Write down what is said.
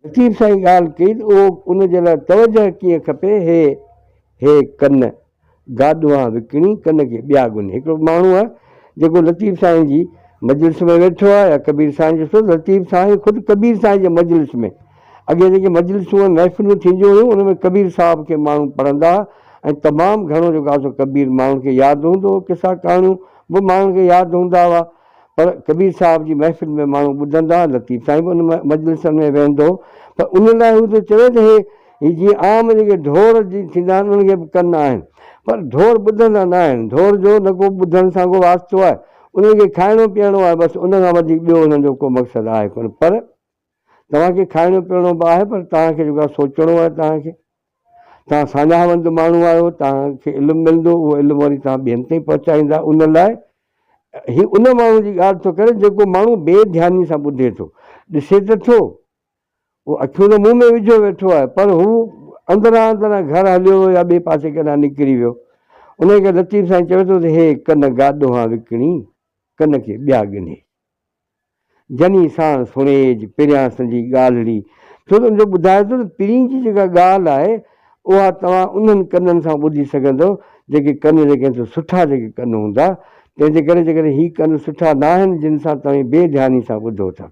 लतीफ़ सां ई ॻाल्हि कई त उहो उनजे लाइ तवजह कीअं खपे। हे कन गाॾुआ विकिणी कन खे ॿिया गुन। हिकिड़ो माण्हू आहे जेको लतीफ़ साईं जी मजलिस में वेठो आहे या कबीर साईं ॾिसो लतीफ़ साईं ख़ुदि कबीर साईं जे मजलिस में, अॻे जेके मजलिसूं महफ़िलूं थींदियूं हुयूं उन में कबीर साहिब खे माण्हू पढ़ंदा ऐं तमामु घणो जेको आहे सो कबीर माण्हुनि खे यादि हूंदो हुओ, किसा कहाणियूं बि माण्हुनि खे यादि हूंदा हुआ। पर कबीर साहिब जी महफ़िल में माण्हू ॿुधंदा, लतीफ़ साईं बि उन मजलिसनि में वेंदो। पर उन लाइ हू त चवे त हे जीअं आम जेके ढोर जी थींदा आहिनि उनखे बि कन आहिनि, पर ढोर ॿुधंदा न आहिनि। ढोर जो न को ॿुधण सां को वास्तो आहे, उनखे खाइणो पीअणो आहे बसि, उन खां वधीक ॿियो हुननि जो को मक़सदु आहे कोन। पर तव्हांखे खाइणो पीअणो बि आहे, पर तव्हांखे जेको आहे सोचणो आहे। तव्हां साञाहवंद माण्हू आहियो, तव्हांखे इल्मु मिलंदो, उहो इल्मु वरी तव्हां ॿियनि ताईं पहुचाईंदा। उन लाइ हीउ उन माण्हू जी ॻाल्हि थो करे जेको माण्हू बेध्यानी सां ॿुधे थो, ॾिसे त थो, उहो अखियूं त मुंहं में विझो वेठो आहे, पर हू अंदरां घर हलियो या ॿिए पासे केॾांहुं निकिरी वियो। उनखे लतीफ़ साईं चवे थो त हे कन गाॾो विकिणी कन खे ॿिया गिने जनी साण सुणेज पिरियां सॼी ॻाल्हिड़ी। छो त उनजो ॿुधाए थो त पिरीं जी जेका ॻाल्हि आहे उहा तव्हां उन्हनि कननि सां ॿुधी सघंदव जेके कन जेके सुठा जेके कन हूंदा। तंहिंजे करे जेकॾहिं हीअ कन सुठा न आहिनि जिन सां तव्हां बेध्यानी सां ॿुधो था,